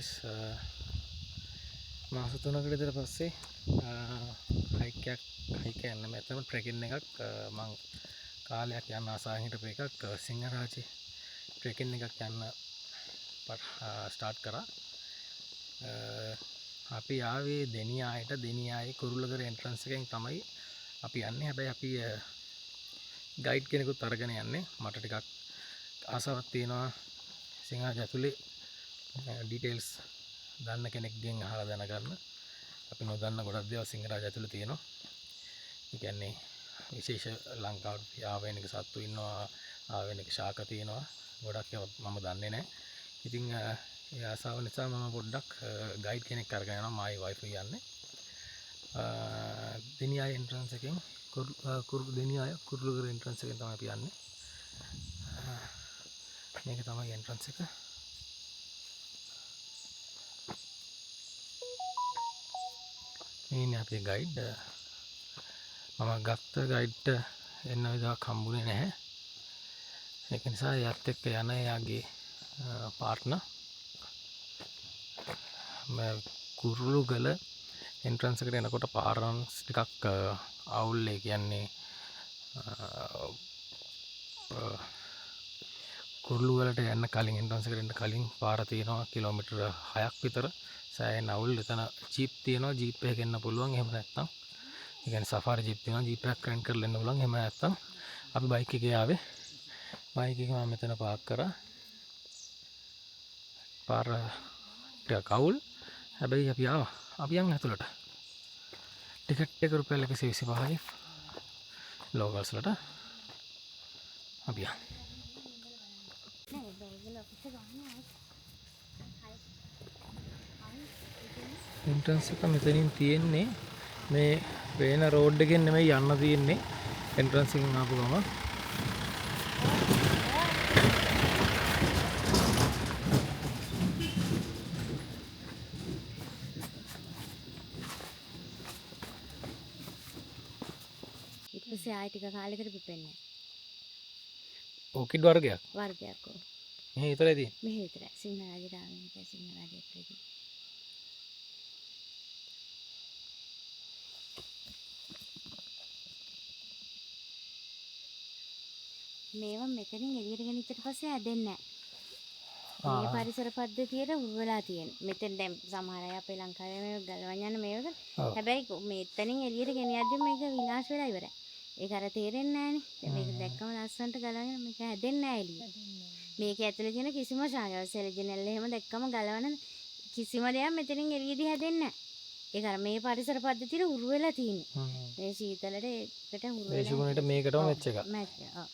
guys. මාස 3කට විතර පස්සේ හයික් යන්න මෙතන ට්‍රෙකින් එකක් මම කාලයක් යන්න ආසාවෙන් හිටපු එකක් සිංහරාජේ ට්‍රෙකින් එකක් යන්න ස්ටාර්ට් කරා. අපි ආවේ දෙනියායේ කුරුල්ලගර එන්ට්‍රන්ස් එකෙන් තමයි අපි යන්නේ. හැබැයි අපි ගයිඩ් කෙනෙකුත් අරගෙන යන්නේ. මට ටිකක් ආසාවක් තියෙනවා සිංහරාජ ඇතුලේ ඩීටේල්ස් දන්න කෙනෙක්ගෙන් අහලා දැනගන්න. අපි නොදන්න ගොඩක් දේවල් සිංහරාජ ඇතුලේ තියෙනවා. ඒ කියන්නේ විශේෂ ලංකාවට ආවේනික සත්තු ඉන්නවා, ආවේනික ශාක තියෙනවා. ගොඩක් ඒවා මම දන්නේ නැහැ. ඉතින් ඒ ආසාව නිසා මම පොඩ්ඩක් ගයිඩ් කෙනෙක් අරගෙන යනවා. මායි වයිෆ් යන්නේ. දෙනියාය එන්ට්‍රන්ස් එකෙන් දෙනියාය කුරුල්ලගර එන්ට්‍රන්ස් එකෙන් තමයි අපි යන්නේ. මේක තමයි එන්ට්‍රන්ස් එක. මේ අපේ ගයිඩ්. මම ගත්ත ගයිඩ්ට එන්න විදිහක් හම්බුනේ නැහැ. ඒක නිසා එයාත් එක්ක යන එයාගේ පාර්ට්නර් කුරුළුගල එන්ට්‍රන්ස් එකට එනකොට පාරන්ස් ටිකක් අවුල්. ඒ කියන්නේ කුරුළුගලට යන්න කලින් එන්ට්‍රන්ස් එකට එන්න කලින් පාර තියෙනවා කිලෝමීටර් 6ක් විතර. සෑහෙන අවුල්. එතන ජීප් තියෙනවා. ජීප් එකක එන්න පුළුවන්. එහෙම නැත්නම් ඒ කියන්නේ සෆාරි ජීප් තියෙනවා. ජීප් එකක් රෙන්ට් කරලා එන්න පුළුවන්. එහෙම නැත්නම් අපි බයික් එකේ ආවේ. බයික් එක මම මෙතන පාක් කරා. පාර ටිකක් අවුල්. හැබැයි අපි ආවා. අපි යන් ඇතුළට. ටිකට් එක රුපියල් 125යි ලෝකල්ස්ලට. අපි යන්. එන්ට්‍රන්ස් එක මෙතනින් තියෙන්නේ. මේ වේන රෝඩ් එකෙන් නෙමෙයි යන්න තියෙන්නේ. එන්ට්‍රන්ස් එකෙන් ආපු ගම ඊට පස්සේ ආයෙ ටික කාලයකට පිපෙන්නේ. ඕකිඩ් වර්ගයක්. වර්ගයක් ඔව්. මෙහි විතරයි තියෙන්නේ. මෙහෙ විතරයි. සිංහරාජේ ආවෙන්නේ සිංහරාජේ ප්‍රති. මේවා මෙතනින් එළියට ගෙනිච්චට පස්සේ හැදෙන්නේ නැහැ. මේ පරිසර පද්ධතියට උරුවලා තියෙන. මෙතෙන් දැන් සමහර අය අපේ ලංකාවේ මේ ගලවන්න යන මේවක. හැබැයි මෙතනින් එළියට ගෙනියද්දි මේක විනාශ වෙලා ඉවරයි. ඒක අර තේරෙන්නේ නැහනේ. මේක දැක්කම ලස්සනට ගලවගෙන මේක හැදෙන්නේ නැහැ එළියට. මේක ඇතුලේ තියෙන කිසිම ශාකයක් සෙලජිනල් එහෙම දැක්කම ගලවන කිසිම දෙයක් මෙතනින් එළියදී හැදෙන්නේ නැහැ. ඒක අර මේ පරිසර පද්ධතියට උරුවලා තියෙන්නේ. මේ සීතලට ඒකට උරුවලා. මේ ශුගුණේට මේකටම මැච් එකක්. මැච් එක. ඔව්.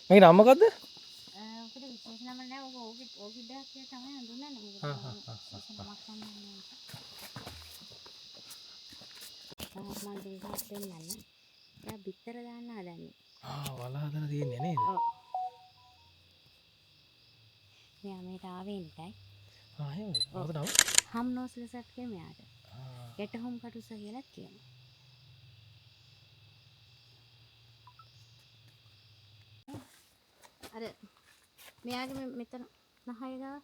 මේක නම මොකද්ද? ඔකට විශේෂ නම නෑ. ඔක ඕකිඩ් එකක් කියලා තමයි හඳුන්වන්නේ. මොකද විශේෂ නමක් තමයි මම දෙකක් දෙන්නන්න. එයා බිත්තර දාන්න හදන්නේ. වල හදලා තියෙන්නේ නේද? ඔව්. මෙයා මේට ආවෙන්ටයි. එහෙමද? මොකද නම? හම්නෝස් ලෙසට් කියන මෙයාට. ගැටහොම් කටුස කියලා කියනවා. අර මෙයාගේ මෙතන නහය ගාව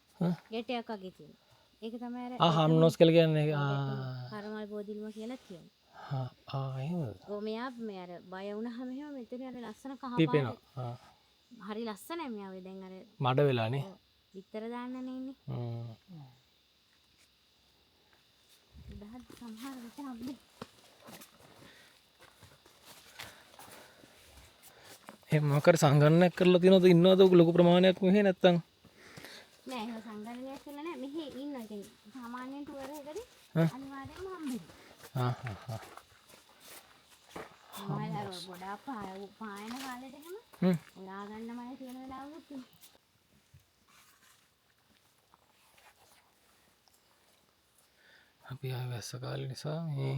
ගැටයක් වගේ තියෙනවා. ඒක තමයි අර හම්නෝස් කියලා කියන්නේ. කරමල් බෝධිල්ම කියලා කියනවා. එහෙමද? ඔව් මෙයා මේ අර බය වුණාම එහෙම මෙතන අර ලස්සන කහ පිපෙනවා. හරි ලස්සනයි මෙයා වෙ දැන් අර මඩ වෙලානේ. විතර දාන්නනේ ඉන්නේ. දහත් සමහර විතර අම්බේ. එහෙනම් මොකක්ද සංගණනයක් කරලා තියෙනවද ඉන්නවද ලොකු ප්‍රමාණයක් මෙහෙ නැත්තම්? නෑ එහෙම සංගණනයක් කරලා නෑ. මෙහි ඉන්නවා. ඉතින් සාමාන්‍යයෙන් ටුවර් එකකදී අනිවාර්යයෙන්ම හම්බෙනවා. මම ගොඩාක් පායන කාලෙට එහෙම හොයා ගන්නමයි තියෙන වෙලාවකුත් තියෙනවා. අපි ආවේ වැස්ස කාලේ නිසා මේ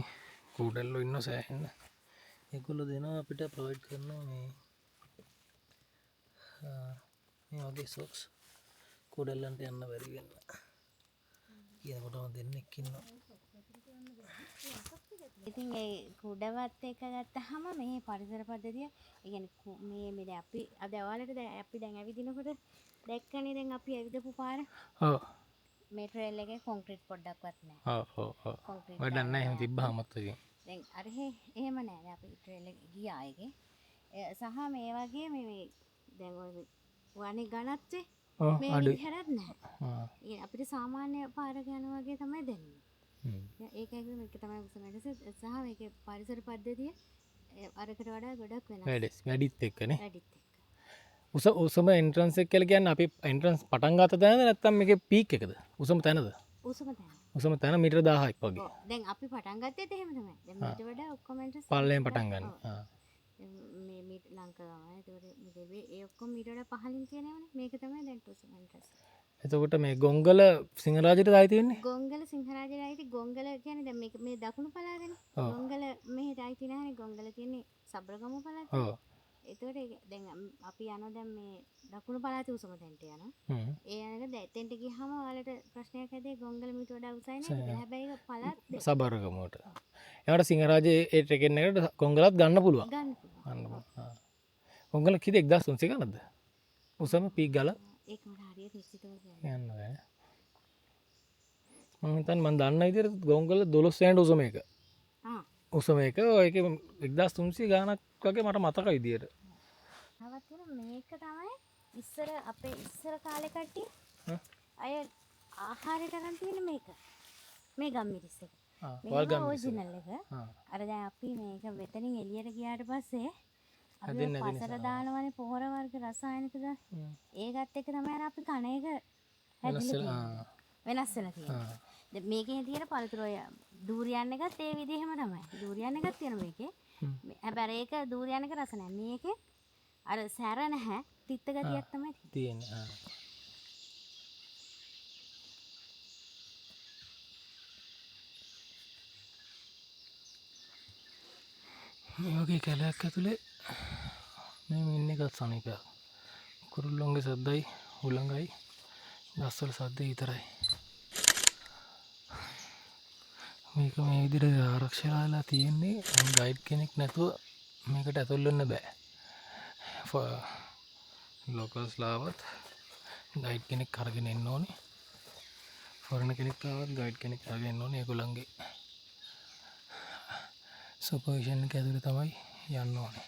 කූඩල්ලෝ ඉන්න සෑහෙන්න. ඒගොල්ලෝ දෙනවා අපිට ප්‍රොවයිඩ් කරනවා මේ වගේ සොක්ස් කූඩල්ලන්ට යන්න බැරි වෙන්න. කියනකොටම දෙන්නෙක් ඉන්නවා. ඉතින් ඒ කුඩවත් එක ගත්තාම මේ පරිසර පද්ධතිය, ඒ කියන්නේ මේ දැන් අපි අද ඔයාලට දැන් අපි දැන් ඇවිදිනකොට දැක්කනේ දැන් අපි ඇවිදපු පාර ඔව් මේ ට්‍රේල් එකේ කොන්ක්‍රීට් පොඩ්ඩක්වත් නැහැ. ඔව් කොන්ක්‍රීට් වැඩක් නැහැ එහෙම තිබ්බහමත් ඉතින් දැන් අර එහෙම නෑ. දැන් අපි ට්‍රේල් එක ගියා එකේ. සහ මේ වගේ මේ දැන් ඔය වනේ ගණත්වේ ඔව් මේ අඩුයි විදිහට නැහැ. ඒ අපිට සාමාන්‍ය පාරක යනවා වගේ තමයි දැනෙන්නේ. ඒකයි මේක තමයි උසමඩස සහ මේකේ පරිසර පද්ධතිය අරකට වඩා ගොඩක් වෙනස්. වැඩිත් එක්කනේ වැඩිත් එක්ක. උසම එන්ට්‍රන්ස් එක කියලා කියන්නේ අපි එන්ට්‍රන්ස් පටන් ගත්ත තැනද නැත්නම් මේකේ පීක් එකද? උසම තැනද? උසම තැන. උසම තැන මීටර 1000ක් වගේ. ඔව්. දැන් අපි පටන් ගත්තේත් එහෙම තමයි. දැන් මීට වඩා ඔක්කොම එන්ට්‍රන්ස් පල්ලෙන් පටන් ගන්න. මේ මීට ලංකාව. ඒතකොට මේ ඒ ඔක්කොම මීට වඩා පහලින් තියෙනවනේ. මේක තමයි දැන් උසම එන්ට්‍රන්ස්. එතකොට මේ ගොංගල සිංහරාජයට දායි තියෙන්නේ? ගොංගල සිංහරාජයට අයිති ගොංගල කියන්නේ දැන් මේක මේ දකුණු පළාතනේ. ගොංගල මෙහෙට අයිති නැහැනේ. ගොංගල තියෙන්නේ සබරගමු පළාතේ. ඔව්. එතකොට දැන් අපි යනවා දැන් මේ දකුණු පළාතේ උසම තැනට යනවා. ඒ යනක එතෙන්ට ගියහම ඔයාලට ප්‍රශ්නයක් ඇදී ගොංගල මීට වඩා උසයි නේද? හැබැයි ඒක පළාත් සබරගමුවට. ඒකට සිංහරාජයේ ඒ ට්‍රෙකෙන් එකට ගොංගලත් ගන්න පුළුවන්. ගන්න පුළුවන්. ගොංගල කීයද 1300 ගන්නද? උසම පීක් ගල ඒක මට හරියට නිශ්චිතව කියන්න. යන්න බෑ. මම හිතන්නේ මම දන්න විදිහට ගොංගල 12 යන උසම එක. උසම එක ඒක 1300 ගානක් වගේ මට මතක විදියට. තවත් තියෙන මේක තමයි ඉස්සර අපේ ඉස්සර කාලේ කට්ටිය අය ආහාරයට අරන් තියෙන මේක. මේ ගම්මිරිස් එක. මේක ඔරිජිනල් එක. අර දැන් අපි මේක වෙතනින් එළියට ගියාට පස්සේ අපි පසර දානවනේ පොහොර වර්ග රසායනික දා. ඒකත් එක්ක තමයි අර අපි කණ එක හැදිලා වෙනස් වෙලා තියෙන්නේ. දැන් මේකේ තියෙන පළතුරු දූරියන් එකත් ඒ විදිහම තමයි. දූරියන් එකක් තියෙන මේකේ. හැබැයි ඒක දූරියන් එක රස නැහැ. මේකේ අර සැර නැහැ. තිත්ත ගතියක් තමයි තියෙන්නේ. මේ වගේ කැලයක් ඇතුලේ මේ ඉන්න එකත් සනීපයක්. කුරුල්ලොන්ගේ සද්දයි උලංගයි ගස්වල සද්දේ විතරයි. මේක මේ විදිහට ආරක්ෂා වෙලා තියෙන්නේ ගයිඩ් කෙනෙක් නැතුව මේකට ඇතුල් වෙන්න බෑ. ලෝකල්ස් ලාවත් ගයිඩ් කෙනෙක් අරගෙන එන්න ඕනේ. ෆොරෙන් කෙනෙක් ආවත් ගයිඩ් කෙනෙක් අරගෙන එන්න ඕනේ. ඒගොල්ලන්ගේ සුපර්විෂන් එක ඇතුලේ තමයි යන්න ඕනේ.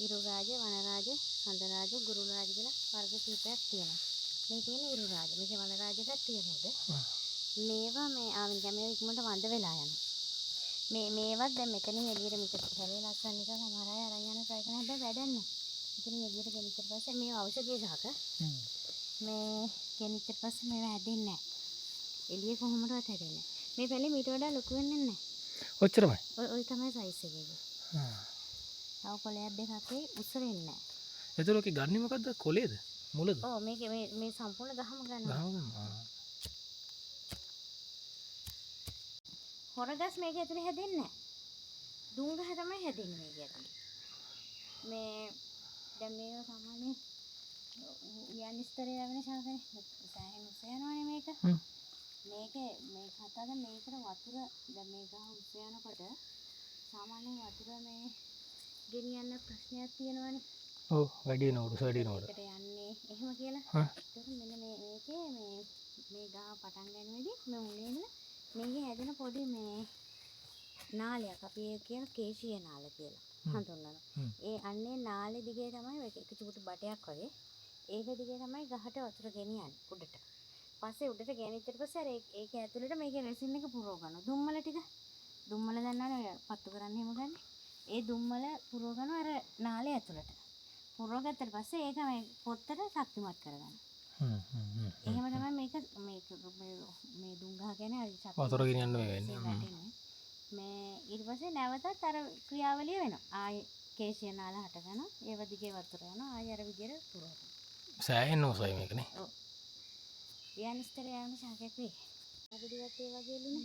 ඉරුරාජ, වනරාජ, සඳරාජ, ගුරුරාජ කියලා වර්ග කීපයක් තියෙනවා. මේ තියෙන ඉරුරාජ. මේකේ වනරාජ එකක් තියෙනවද? මේවා මේ ආවින් ගමේ ඉක්මනට වඳ වෙලා යනවා. මේවත් දැන් මෙතනින් එළියට මිට හැලේ ලස්සන නිසා සමහර අය අරන් යන try කරන හැබැයි වැඩක් නැහැ. මෙතනින් එළියට ගෙනිච්ච පස්සේ මේ ඖෂධීය සහක මේ ගෙනිච්ච පස්සේ මේවා හැදෙන්නේ නැහැ. එළිය කොහොමදවත් හැදෙන්නේ නැහැ. මේ පැලේ මීට වඩා ලොකු වෙන්නේ නැහැ. ඔච්චරමයි. ඔය තමයි සයිස් එක. තව කොලයක් දෙකක් උස වෙන්නේ නැහැ. එතකොට ඔකේ ගන්නේ මොකද්ද? කොලේද? මුලද? ඔව් මේක මේ සම්පූර්ණ ගහම ගන්නවා. හොරගස් මේක ඇතුලේ හැදෙන්නේ නැහැ. දුම් ගහ තමයි හැදෙන්නේ මේක ඇතුලේ. මේ දැන් මේක සාමාන්‍ය යන්ස්තරේ වෙන ශාකනේ. සෑහෙන උස යනවනේ මේක. මේ කතාව මේකට වතුර දැන් මේ ගහ උස යනකොට සාමාන්‍යයෙන් වතුර මේ ගෙනියන්න ප්‍රශ්නයක් තියෙනවනේ. ඔව් වැඩි වෙනවලු වැඩි වෙනවලු. ඒකට යන්නේ එහෙම කියලා. ඒක මෙන්න මේකේ මේ ගහ පටන් ගන්නවේදී මේ මුලින්ම මේකේ හැදෙන පොඩි මේ නාලයක් අපි ඒක කියන කේශීය නාල කියලා හඳුන්වනවා. ඒ අන්නේ නාලේ දිගේ තමයි එක චුටු බටයක් වගේ. ඒක දිගේ තමයි ගහට වතුර ගෙනියන්නේ උඩට. පස්සේ උඩට ගෙනිච්චට පස්සේ අර ඒක ඇතුළට මේකේ රෙසින් එක පුරව ගන්නවා. දුම්මල ටික. දුම්මල දන්නවනේ පත්තු කරන්න එහෙම ගන්න. ඒ දුම්මල පුරව ගන්නවා අර නාලේ ඇතුළට. පුරව ගත්තට පස්සේ ඒක මේ පොත්තට ශක්තිමත් කරගන්නවා. එහෙම තමයි මේ දුම් ගහ කියන්නේ හරි ශක්තිමත්. වතුර ගෙනියන්න මේ වෙන්නේ. මේ ඊට පස්සේ නැවතත් අර ක්‍රියාවලිය වෙනවා. ආයේ කේශීය නාල හට ගන්නවා. ඒව දිගේ වතුර යනවා. ආයේ අර විදියට පුරවනවා. සෑහෙන උසයි මේකනේ. ඔව්. යන්ස්තරේ යන ශාකයක් වේ. අගදිවත් ඒ වගේලුනේ.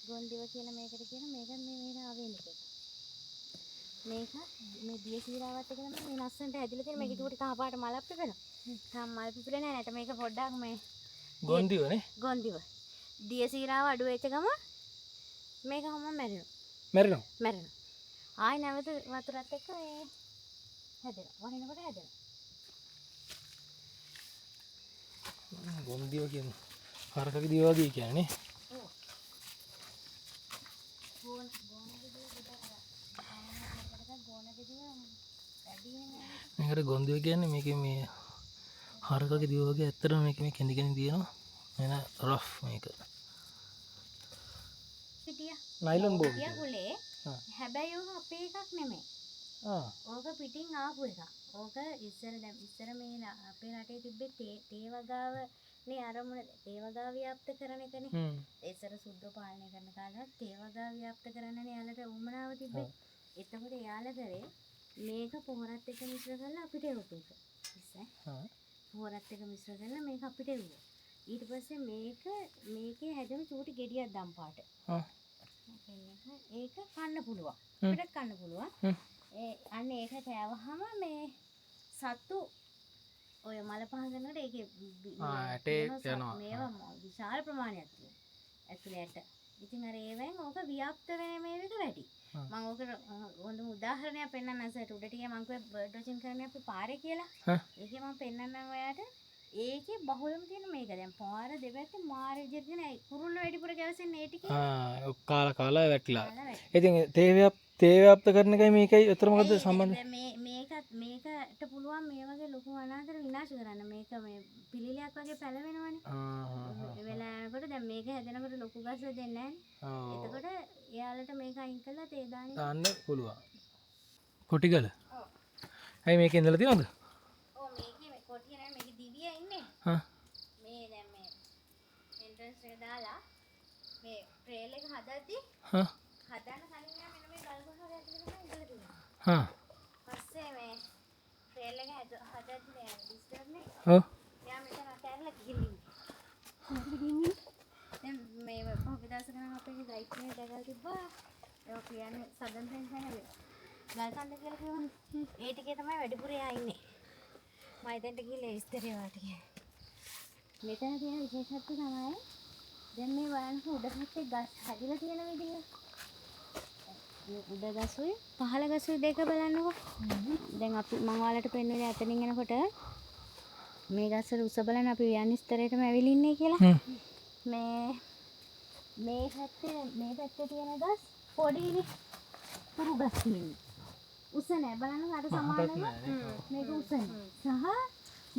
ගොන්දිව කියලා මේකට කියන මේක මේ ආවේනික එක. මේක මේ දිය සීරාවත් එක තමයි මේ ලස්සනට ඇදිලා තියෙන මේක ටික කහ පාට මලක් පිපෙනවා. තාම මල් පිපිලා නැහැ නැට මේක පොඩ්ඩක් මේ ගොන්දිවනේ. ගොන්දිව. දිය සීරාව අඩු වෙච්ච ගම මේක හැම මැරෙනවා. මැරෙනවා. මැරෙනවා. ආයි නැවත වතුරත් එක්ක මේ හැදෙනවා. වහිනකොට හැදෙනවා. ගොන්දිය කියන්නේ හරකගේ දිය වගේ කියන්නේ. ඔව්. ගෝනගේ දිය ගොඩක් ගෝනගේ දිය වැඩිනේ. මේකට ගොන්දිය කියන්නේ මේකේ මේ හරකගේ දිය වගේ ඇත්තටම මේක මේ කෙඳි කෙඳි තියෙනවා. එන රෆ් මේක. පිටිය. Nylon ball. පිටිය ගුලේ. හැබැයි ඕක අපේ එකක් නෙමෙයි. ඕක පිටින් ආපු එකක්. ඕක ඉස්සර මේ අපේ රටේ තිබ්බේ තේ වගාව නේ අරමුණ තේ වගාව ව්‍යාප්ත කරන එකනේ. ඉස්සර සුද්ධ පාලනය කරන කාලේ තේ වගාව ව්‍යාප්ත කරන්නනේ යාලට උමනාව තිබ්බේ. එතකොට යාලා කරේ මේක පොහොරත් එක්ක මිශ්‍ර කරලා අපිට එවපු එක. ඉස්සර. පොහොරත් එක්ක මිශ්‍ර කරලා මේක අපිට එවුවා. ඊට පස්සේ මේකේ හැදෙන චූටි ගෙඩියක් දම්පාට. ඒක කන්න පුළුවන්. අපිට කන්න පුළුවන්. අන්න ඒක කෑවහම මේ සත්තු ඔය මල පහ කරනකොට ඒකේ ඇටේ යනවා. මේවා විශාල ප්‍රමාණයක් තියෙනවා. ඇතුළේ ඇට. ඉතින් අර ඒවෙන් ඕක ව්‍යාප්ත වෙන මේක වැඩි. මම ඕකට හොඳ උදාහරණයක් පෙන්නන්නම් සර් උඩට ගියා මම කිව්වා බර්ඩ් වොචින් කරන්නේ අපි පාරේ කියලා. ඒකේ මම පෙන්නන්නම් ඔයාට. ඒකේ බහුලම තියෙන මේක. දැන් පාර දෙපැත්තේ මාර විදිහට තියෙන කුරුල්ල වැඩිපුර ගැවසෙන්නේ ඒ ටිකේ. කාලා වැටලා. ඉතින් තේ ව්‍යාප්ත කරන එකයි මේකයි අතර මොකද සම්බන්ධය? මේකට පුළුවන් මේ වගේ ලොකු වනාන්තර විනාශ කරන්න. මේක මේ පිළිලයක් වගේ පැලවෙනවනේ. ඒ වෙලාවකට දැන් මේක හැදෙනකොට ලොකු ගස් දෙන්නේ නැහැ. එතකොට එයාලට මේක අයින් කරලා තේ දාන්න පුළුවන්. කොටිගල. ඔව්. ඇයි මේක ඉඳලා තියනවද? ඔව් මේකේ මේ කොටිය නෑ මේකේ දිවිය ඉන්නේ. මේ දැන් මේ එන්ට්‍රන්ස් එක දාලා මේ ට්‍රේල් එක හදද්දි හදන්න කලින් මෙන්න මේ ගල් ගහ ඇතුලේ තමයි ඉඳලා තියෙන්නේ. පස්සේ මේ ට්‍රේල් එක හදද්දි නෑ ඩිස්ටර්බ්නේ. එයා මෙතන අතහැරලා ගිහින් ඉන්නේ. දැන් මේ පහුගිය දවසක නම් අපේ ගයිඩ් කෙනෙක් දැකලා තිබ්බා. ඒක කියන්නේ සදන් ෆ්‍රෙන්ඩ්ස් නැහැ. ගල් කන්ද කියලා කියවනේ. ඒ ටිකේ තමයි වැඩිපුර එයා ඉන්නේ. මම එතනට ගිහලා විස්තරේ වාට කියයි. මෙතන තියෙන විශේෂත්වය තමයි දැන් මේ බලන්න උඩ පැත්තේ ගස් හැදිලා තියෙන විදිහ. උඩ ගසුයි පහළ ගසුයි දෙක බලන්නකෝ. දැන් අපි මම ඔයාලට පෙන්වන්නේ අතනින් එනකොට මේ ගස්වල උස බලන්න අපි යන් ස්තරේටම ඇවිල්ලා ඉන්නේ කියලා. මේ පැත්තේ තියෙන ගස් පොඩිනේ. පුරු ගස් තියෙන්නේ. උස නැහැ බලන්න අර සමානව මේක උස නැහැ. සහ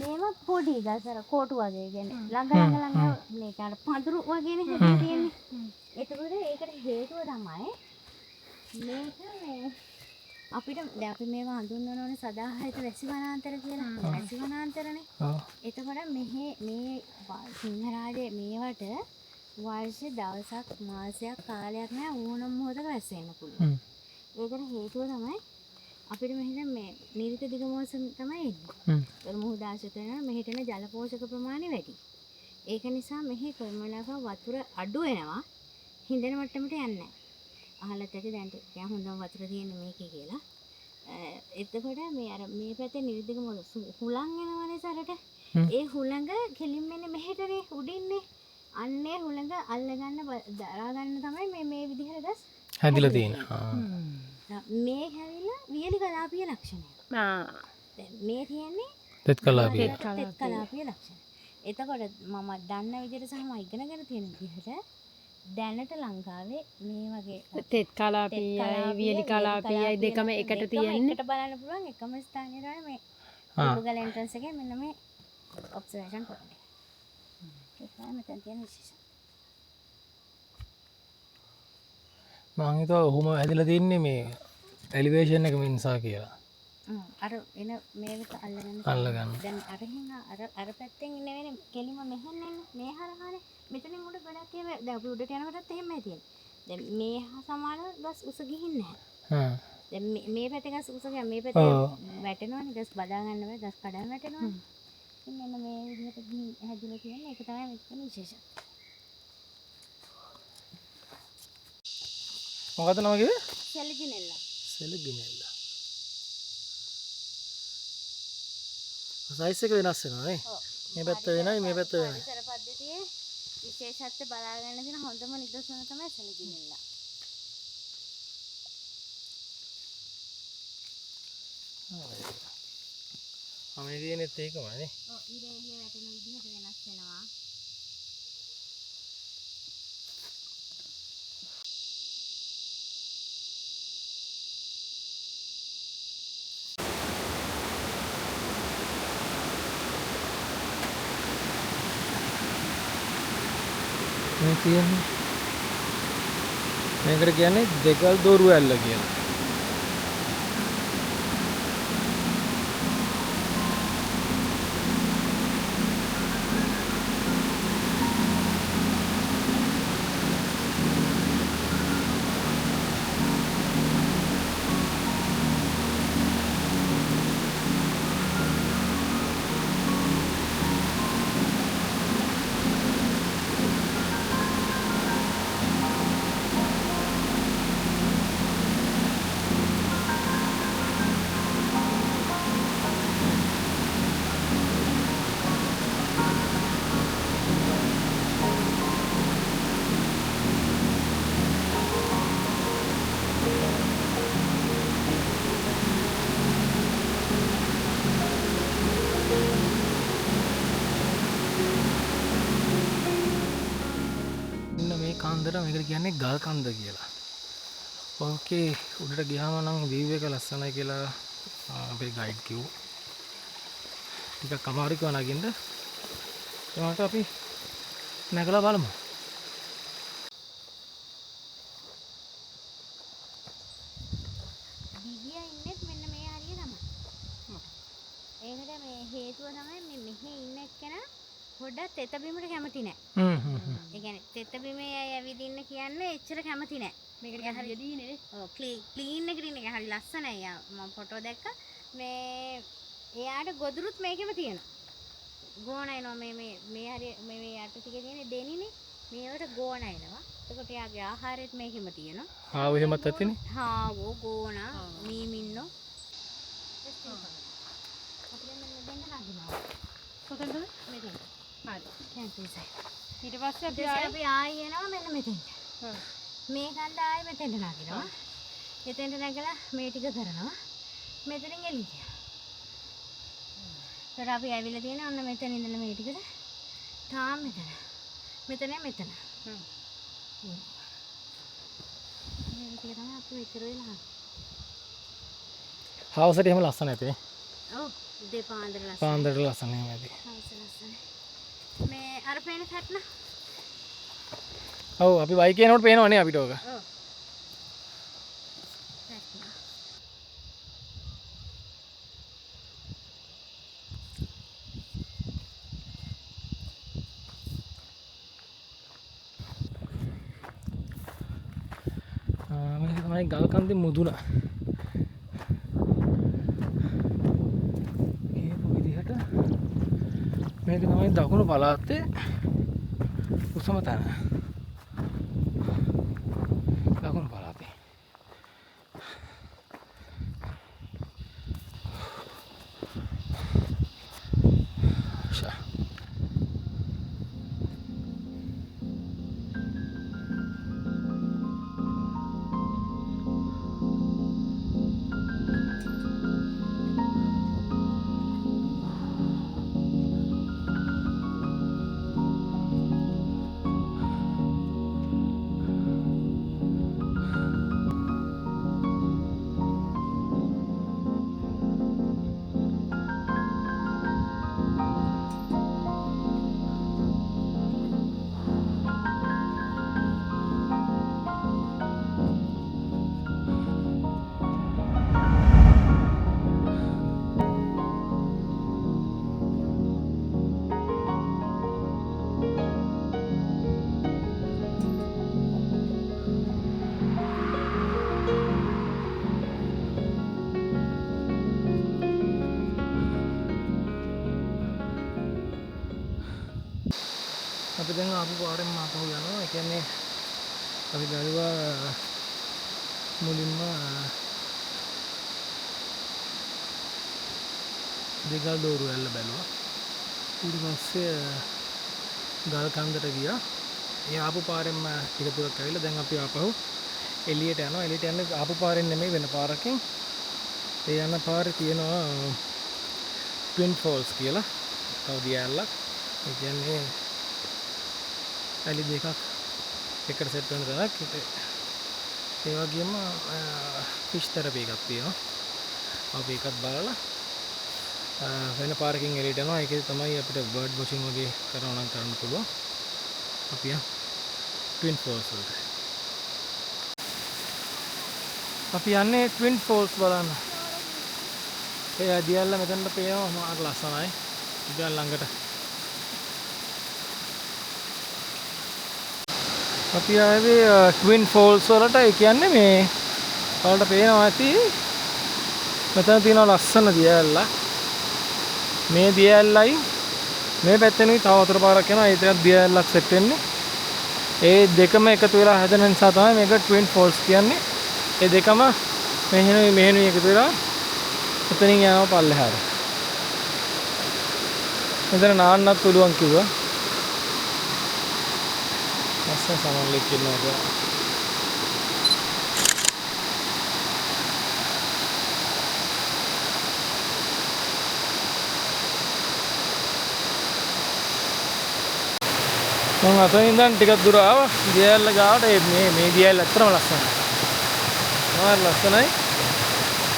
මේව පොඩි ගස් අර කොටු වගේ කියන්නේ ළඟ මේක අර පඳුරු වගේනේ හැදලා තියෙන්නේ. ඒකවල ඒකට හේතුව තමයි මේක මේ අපිට දැන් අපි මේවා හඳුන්වනෝනේ සදාහරිත වැසි වනාන්තර කියලා. වැසි වනාන්තරනේ. එතකොට මේ සිංහරාජේ මේවට වර්ෂ දවසක් මාසයක් කාලයක් නෑ ඕනම මොහොතක වැස්ස එන්න පුළුවන්. ඒකට හේතුව තමයි අපිට මෙහෙම මේ නිරිත දිග මෝසම තමයි එන්නේ. ඒ මුහුද ආශ්‍රිත වෙනවා මෙහෙට එන ජල පෝෂක ප්‍රමාණය වැඩි. ඒක නිසා මෙහි කොයිමලක වතුර අඩු වෙනවා. හිඳන මට්ටමට යන්නේ නැහැ. අහලත් ඇති දැන් ටිකක් හොඳම වතුර තියෙන මේකේ කියලා. එතකොට මේ අර මේ පැත්තේ නිරිත දිග මොළ හුලං එනවනේ සරට. ඒ හුලඟ කෙලින්ම එන්නේ මෙහෙටනේ උඩින්නේ. අන්නේ හුලඟ අල්ලගන්න දරා ගන්න තමයි මේ විදිහට ගස් හැදිලා තියෙන්නේ. මේ හැවිලා වියලි කලාපීය ලක්ෂණය. දැන් මේ කියන්නේ තෙත් කලාපීය ලක්ෂණ. එතකොට මම දන්න විදිහට සහ මම ඉගෙනගෙන තියෙන විදිහට දැනට ලංකාවේ මේ වගේ තෙත් කලාපීයයි වියලි කලාපීයයි දෙකම එකට තියෙන්නේ. එකට බලන්න පුළුවන් එකම ස්ථානයේ තමයි මේ උඩුගල එන්ට්‍රන්ස් එකේ මෙන්න මේ ඔබ්සර්වේෂන් කරන්නේ. ඒකයි මෙතන තියෙන විශේෂය. මං හිතුවා ඔහොම හැදිලා තින්නේ මේ එලිවේෂන් එක නිසා කියලා. අර එන මේක අල්ලගන්න. දැන් අර පැත්තෙන් ඉන්න වෙන කෙලිම මෙහෙන් එන්නේ මේ හරහානේ. මෙතනින් උඩ ගොඩක් ඒවා දැන් අපි උඩට යනකොටත් එහෙමයි තියෙන්නේ. දැන් මේ හා සමානව ගස් උස ගිහින් නැහැ. දැන් මේ පැත්තේ ගස් උස ගියා මේ පැත්තේ වැටෙනවනේ ගස් බදා ගන්න බෑ ගස් කඩන් වැටෙනවනේ. ඉතින් මෙන්න මේ විදිහට ගිහින් හැදිලා තියෙන්නේ ඒක තමයි මෙතන විශේෂය. මොකද නම කිව්වේ? සෙලගිනෙල්ල. සෙලගිනෙල්ල. සයිස් එක වෙනස් වෙනවා නේ. මේ පැත්ත වෙනයි මේ පැත්ත වෙනයි. පරිසර පද්ධතියේ විශේෂත්ව බලා ගන්න තියෙන හොඳම නිදර්ශන තමයි සෙලගිනෙල්ල. හරි. මේ තියෙනෙත් ඒකමයි නේ. ඔව් ඉර එළිය වැටෙන විදිහට වෙනස් වෙනවා. මේ තියෙන්නේ මේකට කියන්නේ දෙකල් දෝරු ඇල්ල කියලා. කන්දට මේකට කියන්නේ ගල් කන්ද කියලා. ඕකේ උඩට ගියාම නම් view එක ලස්සනයි කියලා අපේ ගයිඩ් කිව්වා. ටිකක් අමාරු කිව්වා නගින්න. ඒකට අපි නැගලා බලමු. දිගියා ඉන්නෙත් මෙන්න මේ හරිය තමයි. ඒකට මේ හේතුව තමයි මේ මෙහි ඉන්න එක්කෙනා පොඩ්ඩක් තෙත බිමට කැමති නැහැ. ඒ කියන්නේ තෙත බිමේ ඇවිදින්න කියන්නේ එච්චර කැමති නැහැ. මේකට හරිය දීනේ. ඔව් ක්ලීන් එකට ඉන්න එක හරි ලස්සනයි. මම ෆොටෝ දැක්කා. මේ එයාට ගොදුරුත් මේකෙම තියෙනවා. ගෝණ එනවා මේ හරිය මේ යට ටිකේ තියෙන දෙනිනේ. මේවට ගෝණ එනවා. එතකොට එයාගේ ආහාරෙත් මේකෙම තියෙනවා. ආව එහෙමත් ඇතිනේ. හාවෝ ගෝණ මීමින්නෝ. අපිට මෙන්න දෙන්න හදනවා. කොතනද? මෙතන. හරි. Cancel side. ඊට පස්සේ අපි අපි ආයෙ එනවා මෙන්න මෙතෙන්ට. මේ කන්ද ආයෙ මෙතෙන්ට නගිනවා. එතෙන්ට නැගලා මේ ටික කරනවා. මෙතනින් එළියට. ඒතර අපි ඇවිල්ලා තියෙන ඔන්න මෙතන ඉඳලා මේ ටිකට තාම මෙතන. මෙතන. මේ ටික තමයි අපි විතර වෙලා. හවසට එහෙම ලස්සන ඇති. ඔව් දෙපාන්දර ලස්සන. පාන්දරට ලස්සන එහෙම ඇති. හවස ලස්සන. මේ අර පේන කට්න. ඔව් අපි බයික් යනකොට පේනවනේ අපිට ඕක. ඔව්. මේක තමයි ගල් කන්දේ මුදුන. කියපු විදිහට මේක තමයි දකුණු පළාතේ උසම තැන. දකුණු පළාතේ. අපි දැන් ආපු පාරෙන් ආපහු යනවා. ඒ කියන්නේ අපි බැලුවා මුලින්ම දෙගල් දෝරු ඇල්ල බැලුවා. ඊට පස්සේ ගල් කන්දට ගියා. ඒ ආපු පාරෙන්ම ටික දුරක් ඇවිල්ලා දැන් අපි ආපහු එළියට යනවා. එළියට යන්නේ ආපු පාරෙන් නෙමෙයි වෙන පාරකින්. ඒ යන පාරේ තියෙනවා ට්වින් ෆෝල්ස් කියලා තව දියැලක්. ඒ කියන්නේ ඇලි දෙකක් එකට සෙට් වෙන තැනක්. ඒ වගේම ෆිෂ් තෙරපි එකක් තියෙනවා. අපි ඒකත් බලලා වෙන පාරකින් එළියට යනවා. ඒකේ තමයි අපිට බර්ඩ් වොචින් වගේ කරනවා නම් කරන්න පුළුවන්. අපි ට්වින් ෆෝල්ස් වලට. අපි යන්නේ ට්වින් ෆෝල්ස් බලන්න. ඒ දියැල්ල මෙතනට පේනවා මාර ලස්සනයි. ඉතින් ළඟට අපි ආවේ ට්වින් ෆෝල්ස් වලට. ඒ කියන්නේ මේ වලට පේනවා ඇති මෙතන තියෙන ලස්සන දියැල්ල. මේ දියැල්ලයි මේ පැත්තෙනුයි තව වතුර පාරක් යනවා. ඒ දෙක දියැල්ලක් සෙට් වෙන්නේ. ඒ දෙකම එකතු වෙලා හැදෙන නිසා තමයි මේක ට්වින් ෆෝල්ස් කියන්නේ. ඒ දෙකම මෙහෙනුයි එකතු වෙලා එතනින් යනවා පල්ලෙහාට. මෙතන නාන්නත් පුළුවන් කිව්වා. ලස්සන සමනලෙක් ඉන්නවා කියලා. මම අතන ඉඳන් ටිකක් දුර ආවා දියැල්ල ගාවට. මේ දියැල්ල ඇත්තටම ලස්සනයි. මාර ලස්සනයි.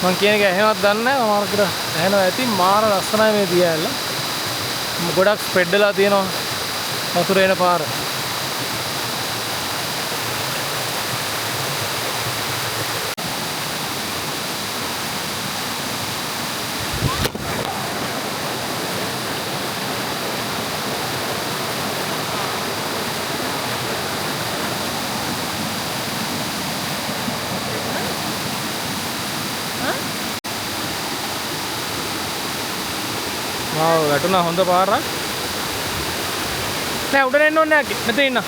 මම කියන එක එහෙමවත් දන්නේ නැහැ. මාර්කට ඇහෙනවා ඇති. මාර ලස්සනයි මේ දියැල්ල. ගොඩක් ස්ප්‍රෙඩ් වෙලා තියෙනවා වතුර එන පාර. වැටුණා හොඳ පාරක්. නෑ උඩට එන්න ඕනේ නෑ. මෙතන ඉන්න.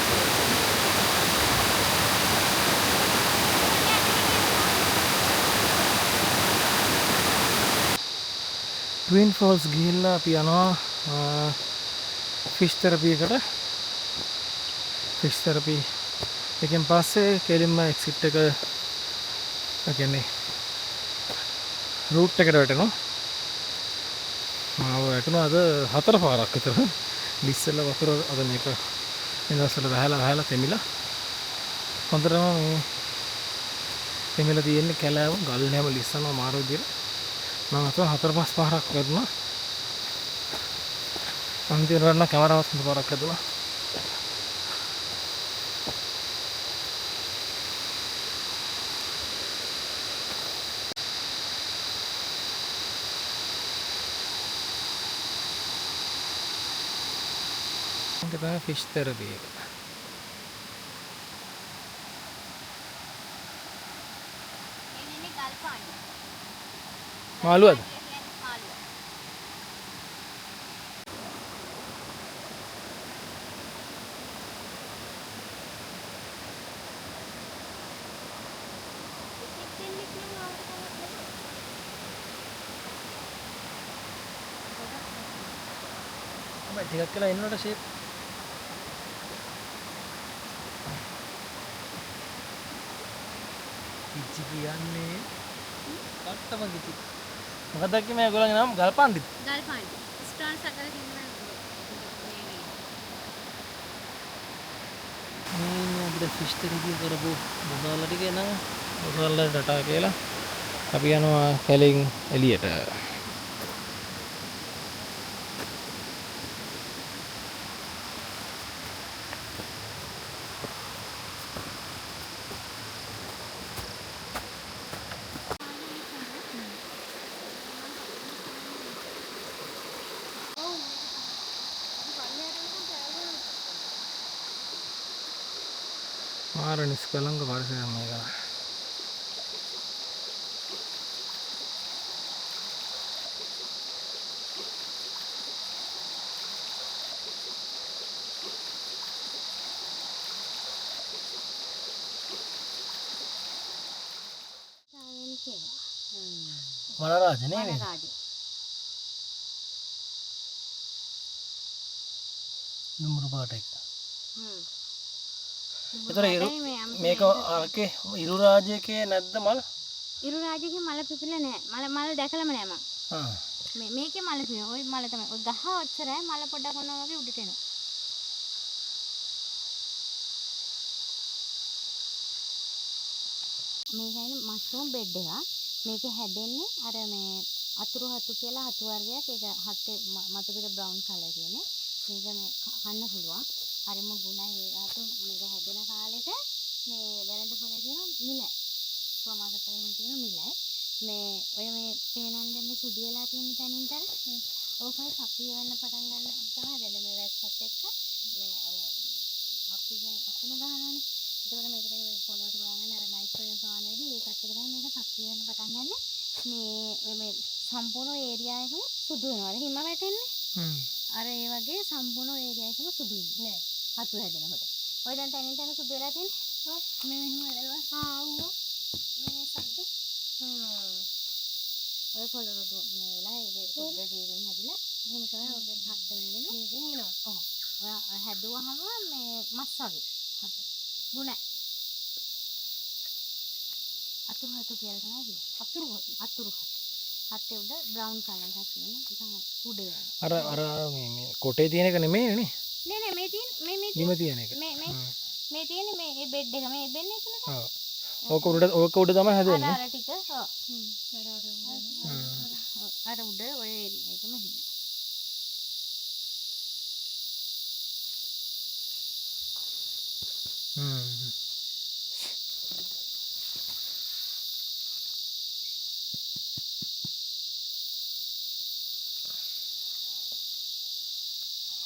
ට්වින් ෆෝල්ස් ගිහිල්ලා අපි යනවා ෆිෂ් තෙරපි එකට. ෆිෂ් තෙරපි එකෙන් පස්සේ කෙලින්ම එක්සිට් එක කියන්නේ රූට් එකට වැටෙනවා. මාව වැටුණා අද 4 පාරක් විතර. ඉස්සෙල්ලා වතුර අද මේක ඉඳලා වහලා තෙමිලා හොඳටම මේ තෙමිලා තියෙන්නේ කැලෑව ගල් නැම ලිස්සනවා මාරු විදියට. මම අත 4-5 පාරක් වැටුණා. අන්තිමට වරන කැමරාවත් හොඳ පාරක් වැදුණා. ඒක තමයි ෆිෂ් තෙරපි එක. මාළුවද? ටිකක් කියලා එන්නට ෂේප් කිචි කියන්නේ කට්ටම කිචි. මොකද කිව්වේ මේ ගොල්ලන්ගේ නම ගල්පාන්දි. ගල්පාන්දි. ස්ටෝන් සකල කිව්වනේ. මේ අපිට ෆිෂ් තෙරපි කරපු මොසාලා ටික එනවා. මොසාලා ඩටා කියලා අපි යනවා කැලෙන් එළියට. මාර නිස්කලංක පරිසරයක් මේක. වනරාජ නේ මේ. දුම්බර පාට එක. ඒතර මේක අරකේ ඉරු රාජ්‍යකේ නැද්ද මල? ඉරු රාජ්‍යකේ මල පිපිලා නැහැ. මල දැකලම නැහැ මම. මේකේ මල තියෙනවා. ওই මල තමයි. ඔය ගහ ඔච්චරයි මල පොඩ්ඩක් වුණා වගේ උඩට එනවා. මේක ඇයිනේ මෂ්රූම් බෙඩ් එක. මේක හැදෙන්නේ අර මේ අතුරු හතු කියලා හතු වර්ගයක්. ඒක හතේ මතු පිට බ්‍රවුන් කලර් කියන්නේ. මේක මේ කන්න පුළුවන්. හරිම ගුණයි මේ හතු මේක හැදෙන කාලෙට මේ වෙළඳ පොලේ තියෙන මිල. සුපර් මාකට් එකේ තියෙන මිලයි. මේ ඔය මේ පේනන්නේ මේ සුදු වෙලා තියෙන තැනින් තර ඕකයි සක්‍රිය වෙන්න පටන් ගන්න තමයි දැන් මේ වැස්සත් එක්ක මේ ඔය අපිම ගහනවානේ. ඒකවල මේක දෙන මේ පොළොවට ගලන අර නයිට්‍රෝජන් ප්‍රමාණයදී ඒකත් එක්ක තමයි මේක සක්‍රිය වෙන්න පටන් ගන්න. මේ සම්පූර්ණ ඒරියා එකම සුදු වෙනවා. අර හිම වැටෙන්නේ. අර ඒ වගේ සම්පූර්ණ ඒරියා එකම සුදු වෙනවා. නෑ. හතු හැදෙනකොට. ඔය දැන් තැනින් තැන සුදු වෙලා තියෙන්නේ. මේ මෙහෙම වෙලවා. ආවෝ. මේ සද්ද. ඔය පොළොවට මේ වෙලා ඒක සුදු ජීවෙන් හැදිලා එහෙම තමයි ඔය දැන් හත් වෙනවා. මේකෙන් එනවා. ඔව්. ඔය හැදුවහම මේ මස් වගේ. හත. ගුණයි. අතුරු හතු කියලා තමයි කියන්නේ. අතුරු හතු. හතේ උඩ බ්‍රවුන් කලර් එකක් තියෙනවා. නිකන් උඩ යන. අර මේ කොටේ තියෙන එක නෙමෙයි නේ. නෑ මේ තියෙන මේ බිම තියෙන එක. මේ තියෙන්නේ මේ බෙඩ් එක මේ බෙඩ් එක නේද? ඔව්. ඕක උඩ තමයි හැදෙන්නේ. අර ටික ඔව්. අර උඩ ඔය ඒකම හිම.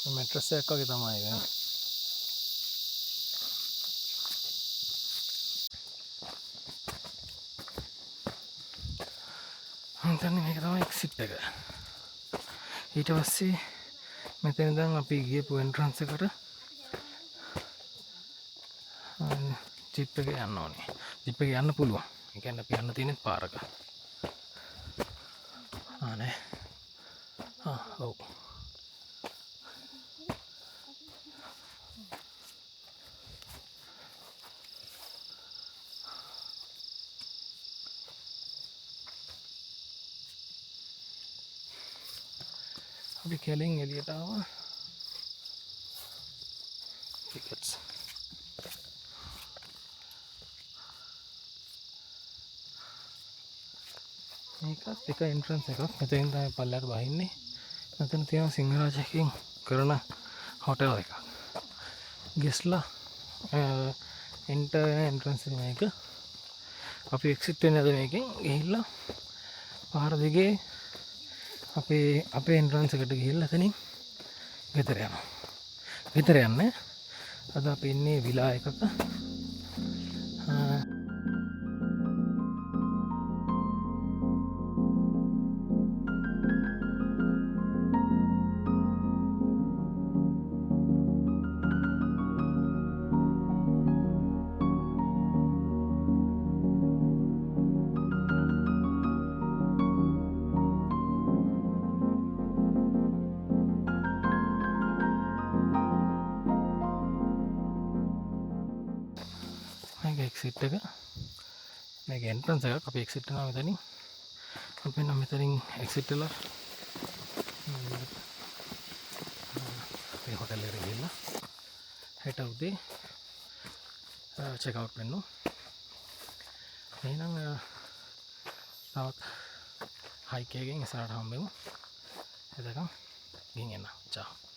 මැට්‍රස් එකක් වගේ තමයි ඒක. හිතන්නේ මේක තමයි එක්සිට් එක. ඊට පස්සේ මෙතන ඉඳන් අපි ගියපු එන්ට්‍රන්ස් එකට ජිප් එක යන්න ඕනේ. ජිප් එක යන්න පුළුවන්. ඒ කියන්නේ අපි යන්න තියෙන්නේ පාරක. නේ. ඔව්. අපි කෙලින් එළියට ආවා. ටිකට්ස්. මේකත් එක එන්ට්‍රන්ස් එකක්. මෙතෙන් තමයි පල්ලයට වහින්නේ. මෙතන තියෙනවා සිංහරාජයෙන් කරන හොටෙල් එකක්. ගෙස්ලා එන්ට්‍රන්ස් එක මේක. අපි එක්සිට් වෙන්නේ නැද මේකෙන් ගිහිල්ලා පාර දිගේ අපේ එන්ට්‍රන්ස් එකට ගිහිල්ලා එතනින් ගෙදර යනවා. ගෙදර යන්නේ අද අපි ඉන්නේ විලා එකක. එක්සිට් එක මේක එන්ට්‍රන්ස් එකක්. අපි එක්සිට් වෙනවා මෙතනින්. අපි නම් මෙතනින් එක්සිට් වෙලා අපේ හොටෙල් එකට ගිහිල්ලා හෙට උදේ චෙක් අවුට් වෙන්න. එහෙනම් තවත් හයික් එකකින් ඉස්සරහට හම්බෙමු. එතකන් ගිහින් එන්න. චාව්.